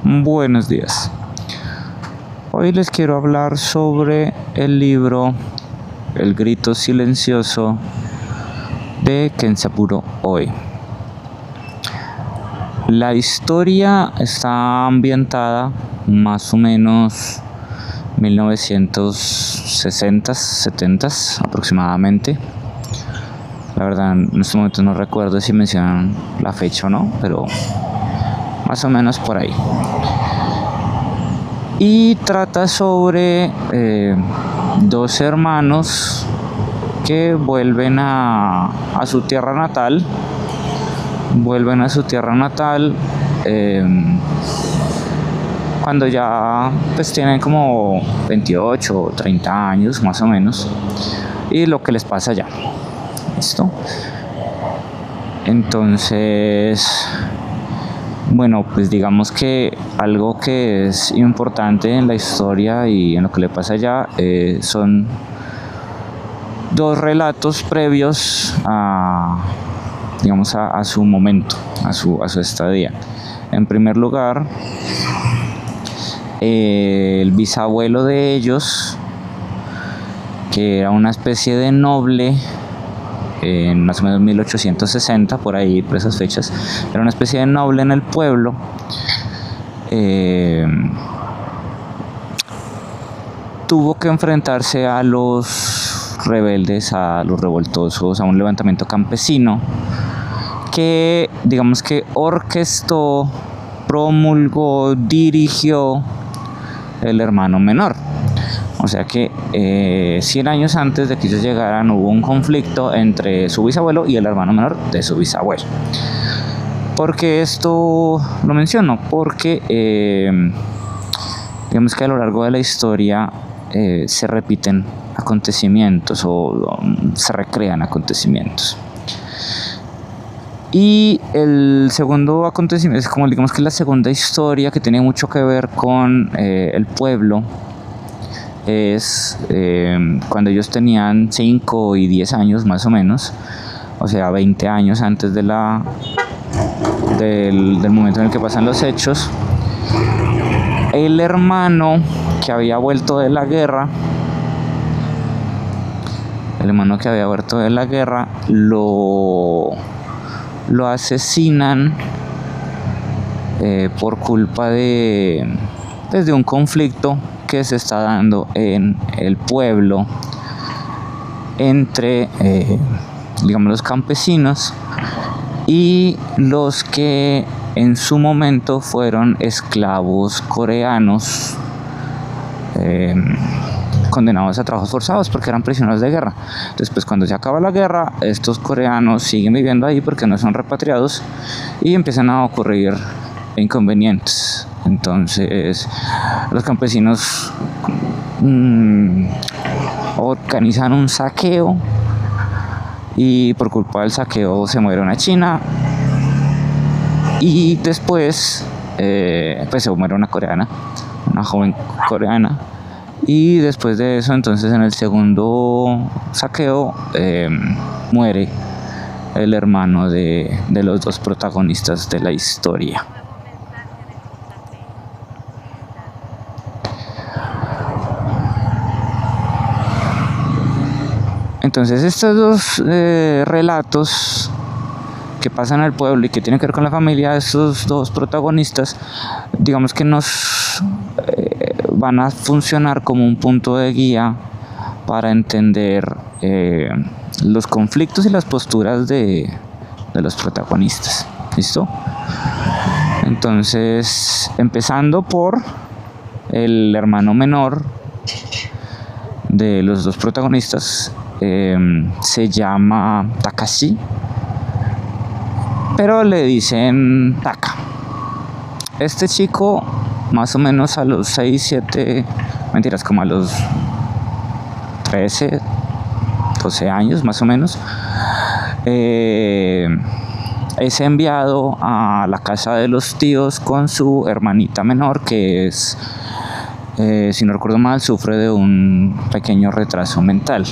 Buenos días. Hoy les quiero hablar sobre el libro El grito silencioso de Kenzaburo Oe. La historia está ambientada más o menos 1960s, 70s aproximadamente. La verdad, en este momento no recuerdo si mencionan la fecha o no, pero más o menos por ahí. Y trata sobre dos hermanos que vuelven a su tierra natal. Cuando ya pues tienen como 28 o 30 años más o menos, y lo que les pasa allá. ¿Listo? Entonces, bueno, pues digamos que algo que es importante en la historia y en lo que le pasa allá son dos relatos previos a su momento, a su estadía. En primer lugar, el bisabuelo de ellos, que era una especie de noble, en más o menos 1860, por ahí, por esas fechas, era una especie de noble en el pueblo. Tuvo que enfrentarse a los rebeldes, a los revoltosos, a un levantamiento campesino que, digamos que orquestó, promulgó, dirigió el hermano menor. O sea que 100 años antes de que ellos llegaran hubo un conflicto entre su bisabuelo y el hermano menor de su bisabuelo. ¿Por qué esto lo menciono? Porque digamos que a lo largo de la historia se repiten acontecimientos o se recrean acontecimientos. Y el segundo acontecimiento es como digamos que la segunda historia que tiene mucho que ver con el pueblo. Es cuando ellos tenían 5 y 10 años más o menos, o sea 20 años antes del momento en el que pasan los hechos. El hermano que había vuelto de la guerra, lo asesinan por culpa de un conflicto que se está dando en el pueblo entre los campesinos y los que en su momento fueron esclavos coreanos condenados a trabajos forzados porque eran prisioneros de guerra. Después, cuando se acaba la guerra, estos coreanos siguen viviendo ahí porque no son repatriados y empiezan a ocurrir inconvenientes. Entonces los campesinos organizan un saqueo y por culpa del saqueo se muere una china y después pues se muere una coreana, una joven coreana, y después de eso, entonces en el segundo saqueo muere el hermano de los dos protagonistas de la historia. Entonces estos dos relatos que pasan al pueblo y que tienen que ver con la familia de estos dos protagonistas, digamos que nos van a funcionar como un punto de guía para entender los conflictos y las posturas de los protagonistas. ¿Listo? Entonces, empezando por el hermano menor de los dos protagonistas, se llama Takashi, pero le dicen Taka. Este chico, más o menos a los 6, 7, mentiras, como a los 13, 12 años más o menos, es enviado a la casa de los tíos con su hermanita menor, que es, si no recuerdo mal, sufre de un pequeño retraso mental.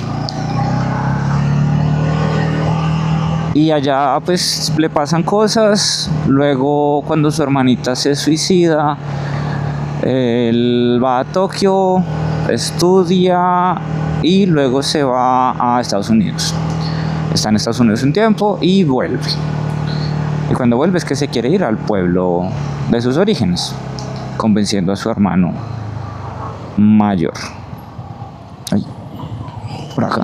Y allá pues le pasan cosas. Luego cuando su hermanita se suicida, él va a Tokio, estudia y luego se va a Estados Unidos. Está en Estados Unidos un tiempo y vuelve. Y cuando vuelve es que se quiere ir al pueblo de sus orígenes, convenciendo a su hermano mayor. Ay, por acá.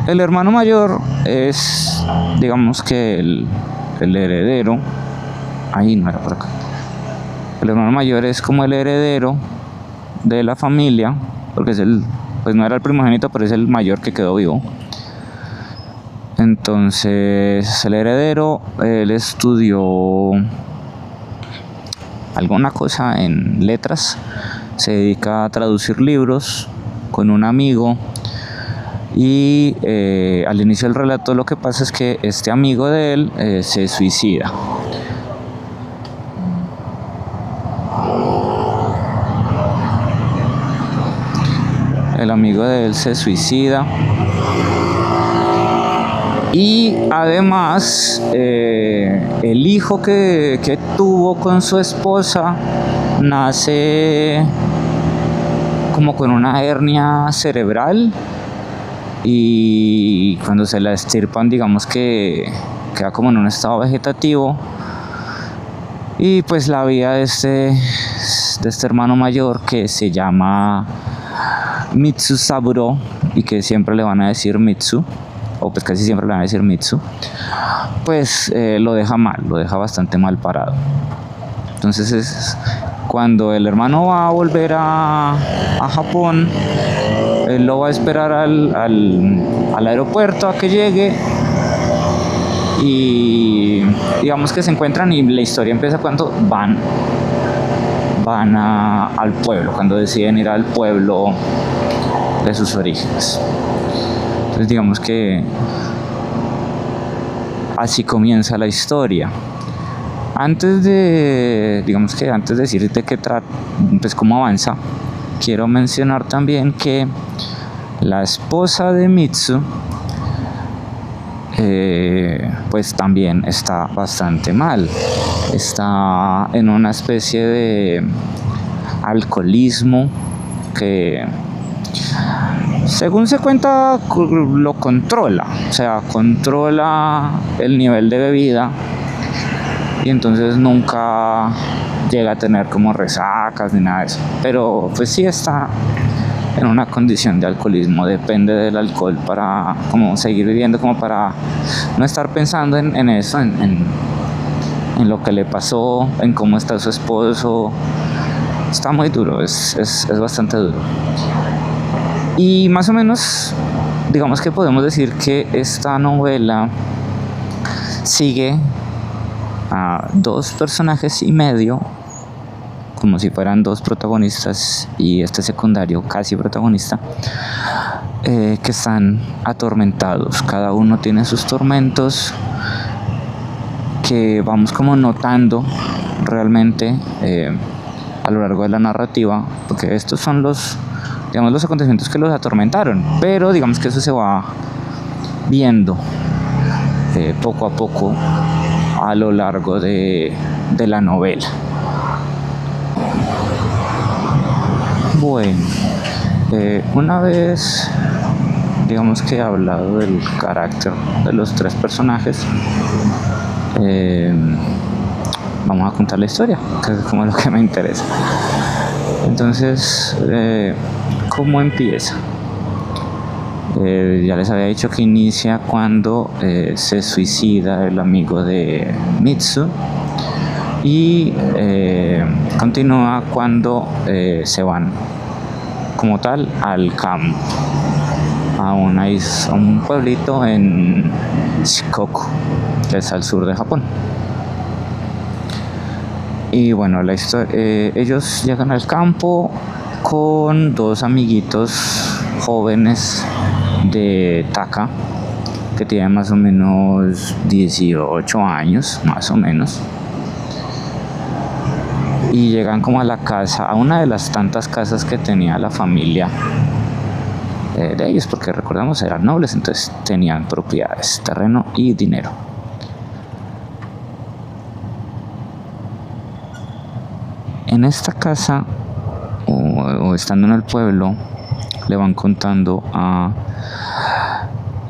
El hermano mayor es, digamos que el heredero. Ahí no era por acá. El hermano mayor es como el heredero de la familia, porque es pues no era el primogénito, pero es el mayor que quedó vivo. Entonces, el heredero, él estudió alguna cosa en letras, se dedica a traducir libros con un amigo. Y al inicio del relato lo que pasa es que este amigo de él se suicida. El amigo de él se suicida. Y además el hijo que tuvo con su esposa nace como con una hernia cerebral. Y cuando se la extirpan, digamos que queda como en un estado vegetativo. Y pues la vida de este hermano mayor, que se llama Mitsu Saburo, y que siempre le van a decir Mitsu, o pues casi siempre le van a decir Mitsu, pues lo deja mal, lo deja bastante mal parado. Entonces cuando el hermano va a volver a Japón, él lo va a esperar al aeropuerto a que llegue, y digamos que se encuentran, y la historia empieza cuando van al pueblo, cuando deciden ir al pueblo de sus orígenes. Entonces digamos que así comienza la historia. Antes de decirte pues cómo avanza, quiero mencionar también que la esposa de Mitsu pues también está bastante mal. Está en una especie de alcoholismo que, según se cuenta, lo controla. O sea, controla el nivel de bebida, y entonces nunca llega a tener como resacas ni nada de eso. Pero pues sí está en una condición de alcoholismo, depende del alcohol para como seguir viviendo, como para no estar pensando en eso, en lo que le pasó, en cómo está su esposo. Está muy duro, es bastante duro. Y más o menos, digamos que podemos decir que esta novela sigue a dos personajes y medio, como si fueran dos protagonistas y este secundario casi protagonista, que están atormentados. Cada uno tiene sus tormentos que vamos como notando realmente a lo largo de la narrativa, porque estos son los acontecimientos que los atormentaron, pero digamos que eso se va viendo poco a poco a lo largo de la novela. Bueno, una vez digamos que he hablado del carácter de los tres personajes, vamos a contar la historia, que es como lo que me interesa. Entonces, ¿cómo empieza? Ya les había dicho que inicia cuando se suicida el amigo de Mitsu, y continúa cuando se van como tal al campo, a un pueblito en Shikoku, que es al sur de Japón. Y bueno, ellos llegan al campo con dos amiguitos jóvenes de Taka, que tienen más o menos 18 años, más o menos. Y llegan como a la casa, a una de las tantas casas que tenía la familia de ellos, porque recordamos eran nobles, entonces tenían propiedades, terreno y dinero. En esta casa o estando en el pueblo le van contando a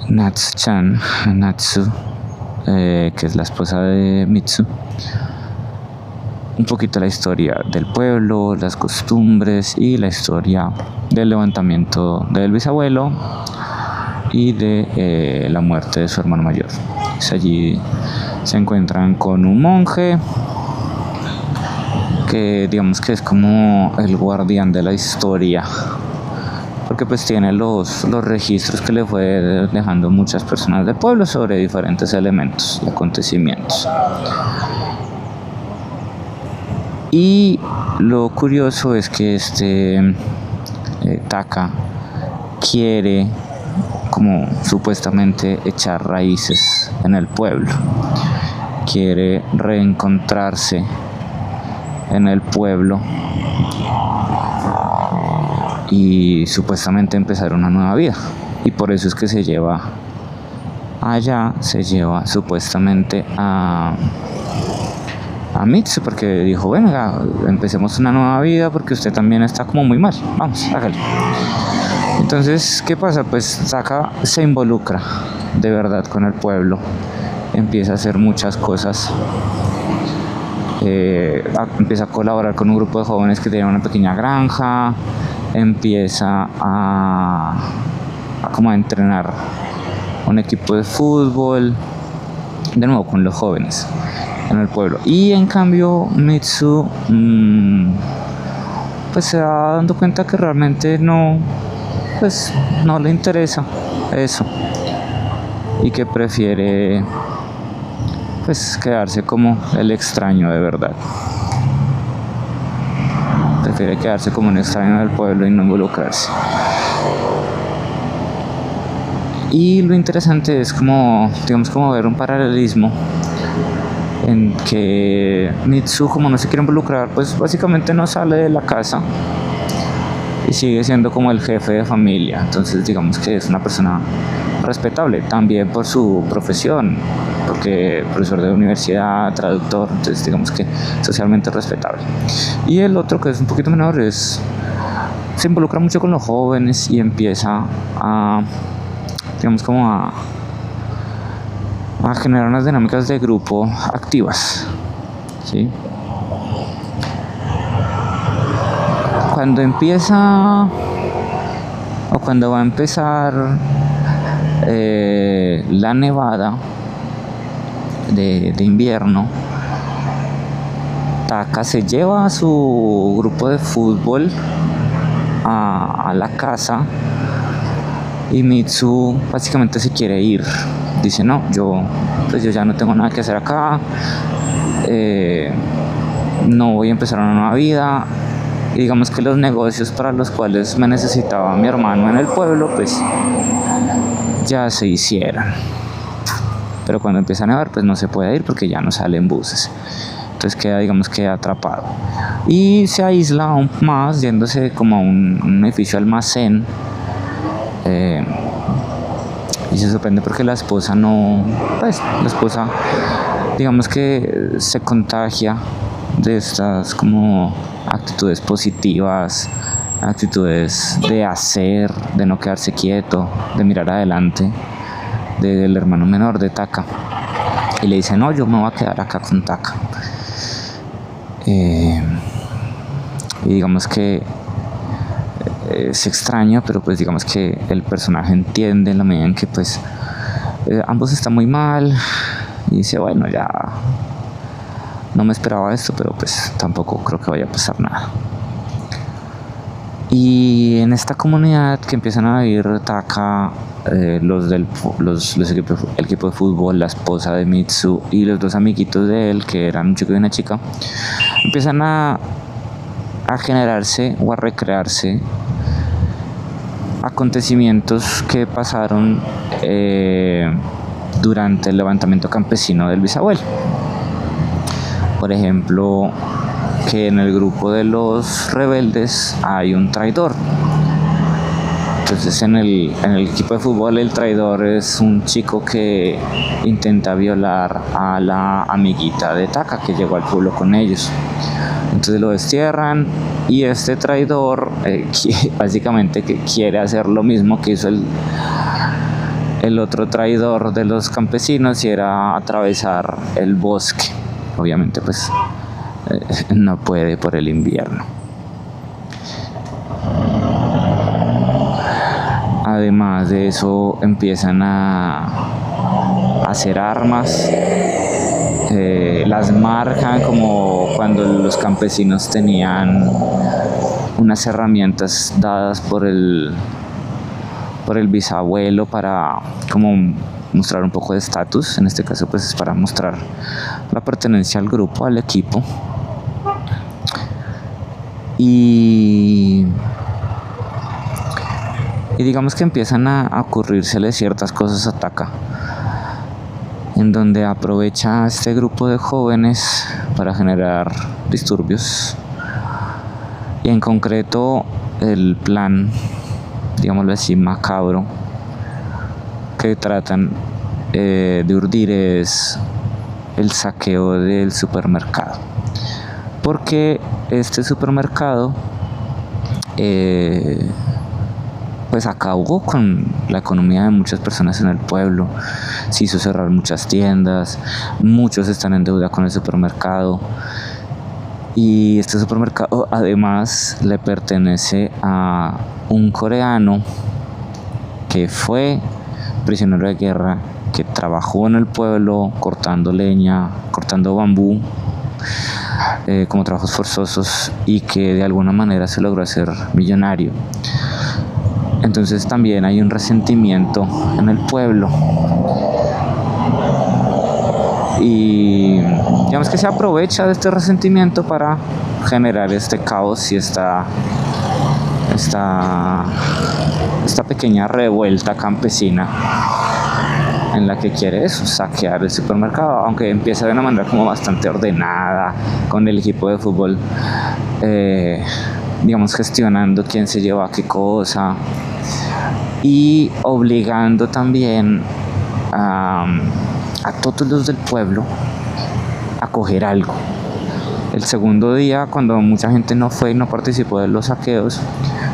Natsu, que es la esposa de Mitsu, un poquito la historia del pueblo, las costumbres y la historia del levantamiento del bisabuelo y de la muerte de su hermano mayor. Pues allí se encuentran con un monje que digamos que es como el guardián de la historia, porque pues tiene los registros que le fue dejando muchas personas del pueblo sobre diferentes elementos y acontecimientos. Y lo curioso es que Taka quiere como supuestamente echar raíces en el pueblo, quiere reencontrarse en el pueblo y supuestamente empezar una nueva vida, y por eso es que se lleva supuestamente a Mitsu, porque dijo, venga, empecemos una nueva vida porque usted también está como muy mal, vamos, hágale. Entonces, ¿qué pasa? Pues Taka se involucra de verdad con el pueblo, empieza a hacer muchas cosas, empieza a colaborar con un grupo de jóvenes que tenían una pequeña granja, empieza a entrenar un equipo de fútbol, de nuevo con los jóvenes en el pueblo. Y en cambio Mitsu pues se va dando cuenta que realmente no le interesa eso, y que prefiere pues quedarse como el extraño de verdad. Prefiere quedarse como un extraño del pueblo y no involucrarse. Y lo interesante es como ver un paralelismo en que Mitsu, como no se quiere involucrar, pues básicamente no sale de la casa y sigue siendo como el jefe de familia. Entonces digamos que es una persona respetable también por su profesión, porque profesor de universidad, traductor, entonces digamos que socialmente respetable. Y el otro, que es un poquito menor, se involucra mucho con los jóvenes y empieza a generar unas dinámicas de grupo activas, ¿sí? Cuando va a empezar la nevada de invierno, Taka se lleva a su grupo de fútbol a la casa, y Mitsu básicamente se quiere ir. Dice, no, yo ya no tengo nada que hacer acá, no voy a empezar una nueva vida, y digamos que los negocios para los cuales me necesitaba mi hermano en el pueblo pues ya se hicieron. Pero cuando empieza a nevar pues no se puede ir porque ya no salen buses, entonces queda atrapado y se aísla aún más, yéndose como a un edificio almacén, y se sorprende porque la esposa digamos que se contagia de estas como actitudes positivas, actitudes de hacer, de no quedarse quieto, de mirar adelante, del hermano menor de Taka, y le dice, no, yo me voy a quedar acá con Taka. Y digamos que es extraño, pero pues digamos que el personaje entiende en la medida en que pues ambos están muy mal, y dice, bueno, ya no me esperaba esto, pero pues tampoco creo que vaya a pasar nada. Y en esta comunidad que empiezan a vivir Taka, el equipo de fútbol, la esposa de Mitsu y los dos amiguitos de él, que eran un chico y una chica, empiezan a generarse o a recrearse acontecimientos que pasaron durante el levantamiento campesino del bisabuelo. Por ejemplo, que en el grupo de los rebeldes hay un traidor. Entonces Entonces en el equipo de fútbol el traidor es un chico que intenta violar a la amiguita de Taka que llegó al pueblo con ellos. Entonces lo destierran y este traidor básicamente que quiere hacer lo mismo que hizo el otro traidor de los campesinos, y era atravesar el bosque. Obviamente pues no puede por el invierno. Además de eso empiezan a hacer armas, las marcan como cuando los campesinos tenían unas herramientas dadas por el bisabuelo para como mostrar un poco de estatus. En este caso pues es para mostrar la pertenencia al grupo, al equipo. Y digamos que empiezan a ocurrírsele ciertas cosas a Taka, en donde aprovecha a este grupo de jóvenes para generar disturbios, y en concreto el plan, digámoslo así, macabro que tratan de urdir es el saqueo del supermercado, porque este supermercado pues acabó con la economía de muchas personas en el pueblo. Se hizo cerrar muchas tiendas, muchos están en deuda con el supermercado, y este supermercado además le pertenece a un coreano que fue prisionero de guerra, que trabajó en el pueblo cortando leña, cortando bambú, como trabajos forzosos, y que de alguna manera se logró hacer millonario. Entonces también hay un resentimiento en el pueblo, y digamos que se aprovecha de este resentimiento para generar este caos y esta pequeña revuelta campesina en la que quiere eso, saquear el supermercado, aunque empieza de una manera como bastante ordenada, con el equipo de fútbol digamos gestionando quién se lleva qué cosa, y obligando también a todos los del pueblo a coger algo. El segundo día, cuando mucha gente no fue y no participó de los saqueos,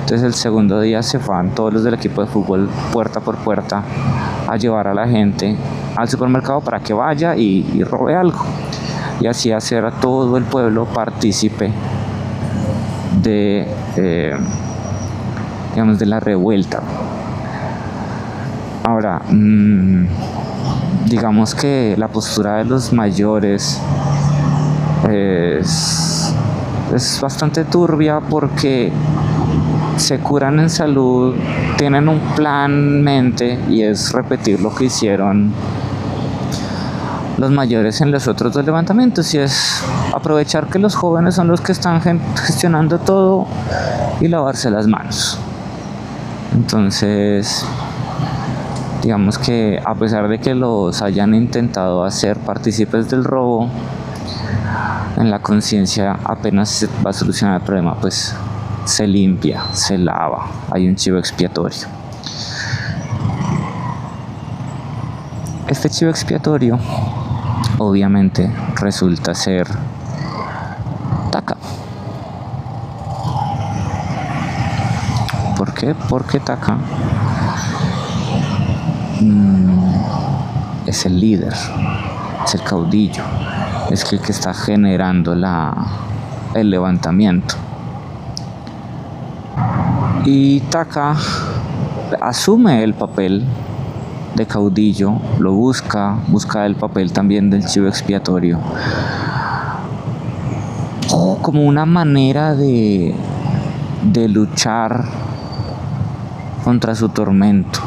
entonces el segundo día se van todos los del equipo de fútbol puerta por puerta a llevar a la gente al supermercado para que vaya y robe algo, y así hacer a todo el pueblo partícipe de digamos de la revuelta. Ahora, digamos que la postura de los mayores es bastante turbia, porque se curan en salud, tienen un plan en mente, y es repetir lo que hicieron los mayores en los otros dos levantamientos, y es aprovechar que los jóvenes son los que están gestionando todo y lavarse las manos. Entonces, digamos que a pesar de que los hayan intentado hacer partícipes del robo, en la conciencia apenas se va a solucionar el problema, pues se limpia, se lava, hay un chivo expiatorio. Este chivo expiatorio obviamente resulta ser Taka. ¿Por qué? Porque Taka es el líder, es el caudillo, es el que está generando el levantamiento. Y Taka asume el papel de caudillo, lo busca el papel también del chivo expiatorio, como una manera de luchar contra su tormento,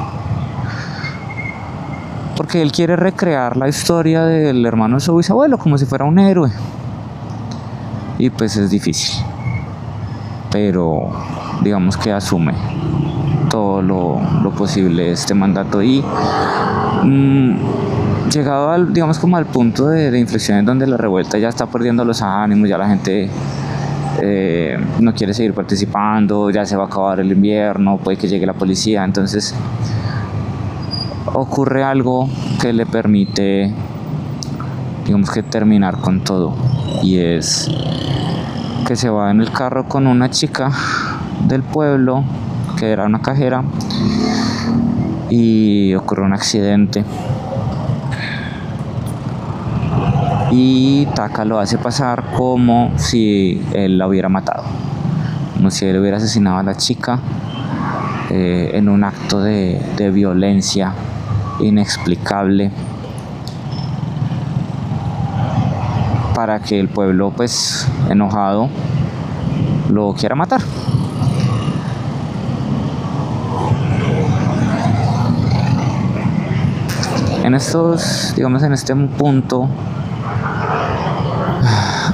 porque él quiere recrear la historia del hermano de su bisabuelo como si fuera un héroe, y pues es difícil, pero digamos que asume todo lo posible este mandato, y llegado digamos como al punto de inflexión en donde la revuelta ya está perdiendo los ánimos, ya la gente no quiere seguir participando, ya se va a acabar el invierno, puede que llegue la policía. Entonces ocurre algo que le permite, digamos que, terminar con todo, y es que se va en el carro con una chica del pueblo que era una cajera y ocurre un accidente y Taka lo hace pasar como si él la hubiera matado, como si él hubiera asesinado a la chica en un acto de violencia inexplicable, para que el pueblo, pues enojado, lo quiera matar. En este punto,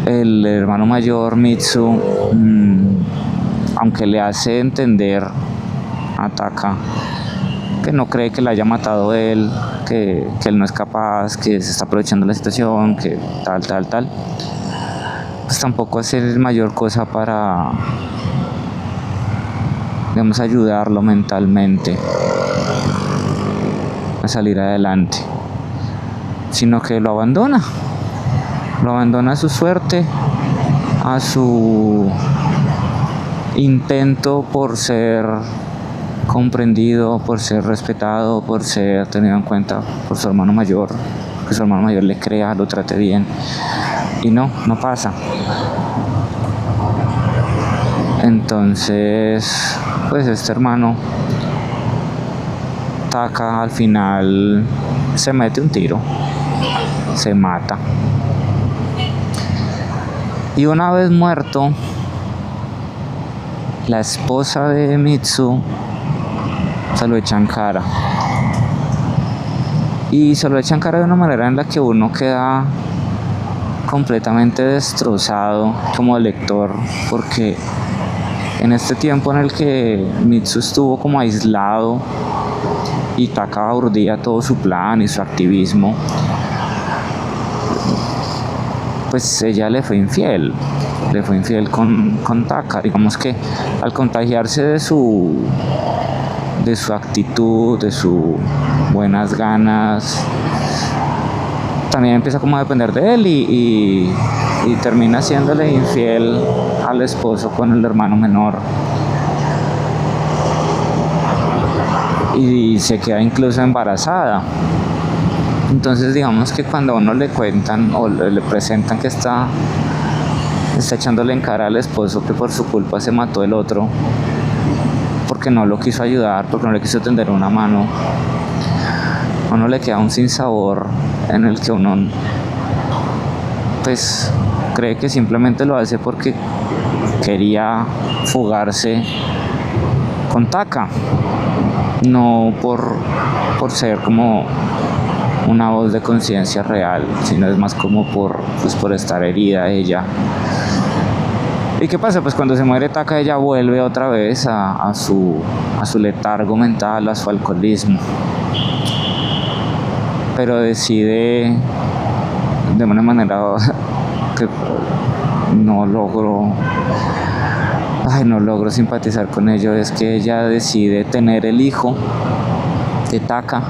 el hermano mayor Mitsu, aunque le hace entender a Taka que no cree que la haya matado él, que él no es capaz, que se está aprovechando la situación, que tal, pues tampoco hace mayor cosa para, digamos, ayudarlo mentalmente a salir adelante, sino que lo abandona a su suerte, a su intento por ser comprendido, por ser respetado, por ser tenido en cuenta por su hermano mayor, que su hermano mayor le crea, lo trate bien, y no pasa. Entonces, pues este hermano Taka al final se mete un tiro, se mata, y una vez muerto, la esposa de Mitsu se lo echa en cara, y se lo echa en cara de una manera en la que uno queda completamente destrozado como lector, porque en este tiempo en el que Mitsu estuvo como aislado y Taka urdía todo su plan y su activismo, pues ella le fue infiel con Taka. Digamos que al contagiarse de su actitud, de sus buenas ganas, también empieza como a depender de él, y termina haciéndole infiel al esposo con el hermano menor, y se queda incluso embarazada. Entonces digamos que cuando a uno le cuentan o le presentan que está echándole en cara al esposo que por su culpa se mató el otro, porque no lo quiso ayudar, porque no le quiso tender una mano, a uno le queda un sinsabor en el que uno, pues, cree que simplemente lo hace porque quería fugarse con Taka, no por ser como una voz de conciencia real, sino es más como por estar herida ella. ¿Y qué pasa? Pues cuando se muere Taka, ella vuelve otra vez a su letargo mental, a su alcoholismo, pero decide de una manera que no logro simpatizar con ello, es que ella decide tener el hijo de Taka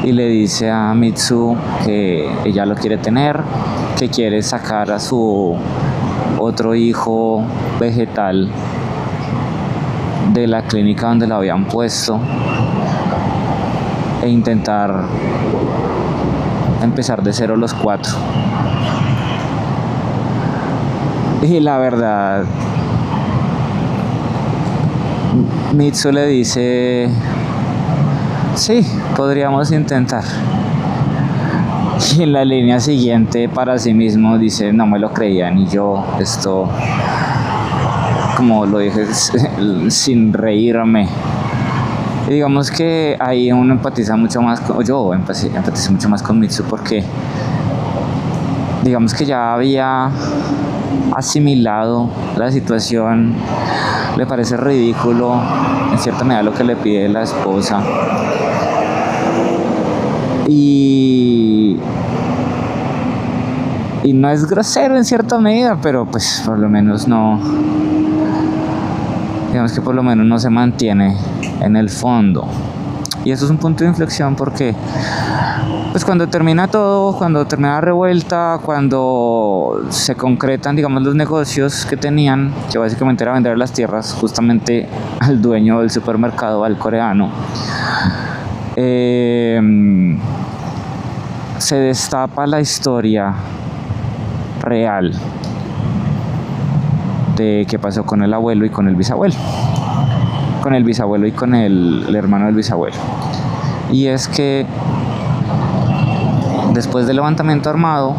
y le dice a Mitsu que ella lo quiere tener, que quiere sacar a su otro hijo vegetal de la clínica donde lo habían puesto e intentar empezar de cero los 4. Y la verdad, Mitsu le dice: sí, podríamos intentar. Y en la línea siguiente para sí mismo dice: no me lo creía ni yo, esto, como lo dije, sin reírme. Y digamos que ahí uno empatiza mucho más yo empatizo mucho más con Mitsu, porque digamos que ya había asimilado la situación. Le parece ridículo en cierta medida lo que le pide la esposa, y Y no es grosero en cierta medida, pero pues por lo menos no, digamos que por lo menos no se mantiene en el fondo. Y eso es un punto de inflexión porque pues cuando termina todo, cuando termina la revuelta, cuando se concretan, digamos, los negocios que tenían, que básicamente era vender las tierras justamente al dueño del supermercado, al coreano, se destapa la historia real de qué pasó con el abuelo y con el bisabuelo, con el bisabuelo y con el hermano del bisabuelo. Y es que después del levantamiento armado,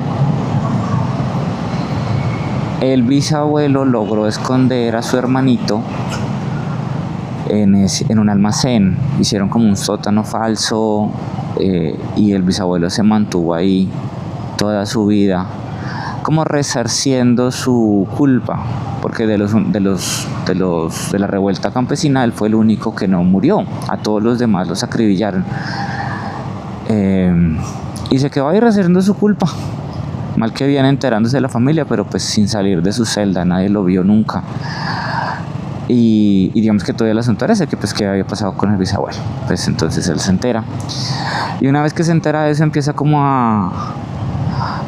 el bisabuelo logró esconder a su hermanito en un almacén. Hicieron como un sótano falso, y el bisabuelo se mantuvo ahí toda su vida, como resarciendo su culpa, porque de la revuelta campesina él fue el único que no murió. A todos los demás los acribillaron. Y se quedó ahí resarciendo su culpa. Mal que bien enterándose de la familia, pero pues sin salir de su celda, nadie lo vio nunca. Y digamos que todo el asunto era ese, que pues qué había pasado con el bisabuelo. Pues entonces él se entera. Y una vez que se entera de eso, empieza como a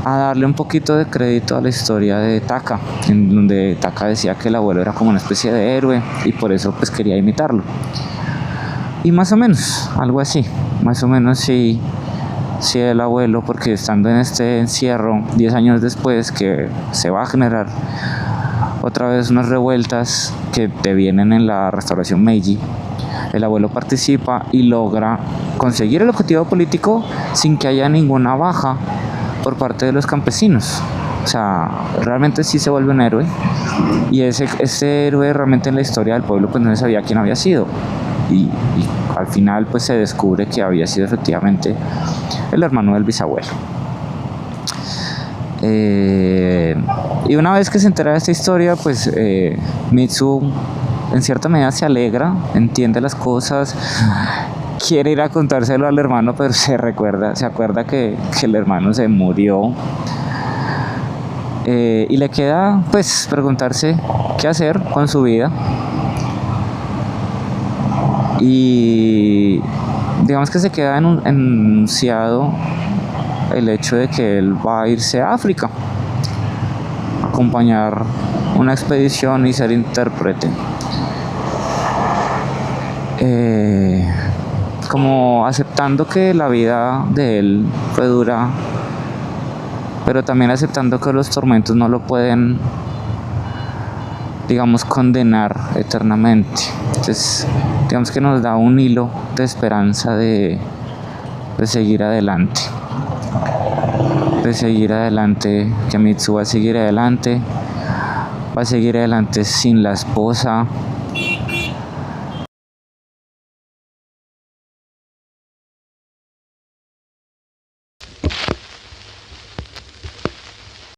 darle un poquito de crédito a la historia de Taka, en donde Taka decía que el abuelo era como una especie de héroe y por eso pues quería imitarlo. Y más o menos, algo así, más o menos sí el abuelo, porque estando en este encierro 10 años después, que se va a generar otra vez unas revueltas que devienen en la restauración Meiji, el abuelo participa y logra conseguir el objetivo político sin que haya ninguna baja por parte de los campesinos. O sea, realmente sí se vuelve un héroe, y ese héroe realmente en la historia del pueblo pues no se sabía quién había sido, y al final pues se descubre que había sido efectivamente el hermano del bisabuelo. Y una vez que se entera de esta historia, pues Mitsu en cierta medida se alegra, entiende las cosas, quiere ir a contárselo al hermano, pero se acuerda que el hermano se murió. Y le queda pues preguntarse qué hacer con su vida. Y digamos que se queda enunciado el hecho de que él va a irse a África, a acompañar una expedición y ser intérprete. Como aceptando que la vida de él fue dura, pero también aceptando que los tormentos no lo pueden, digamos, condenar eternamente. Entonces, digamos que nos da un hilo de esperanza de seguir adelante. Que Mitsu va a seguir adelante sin la esposa,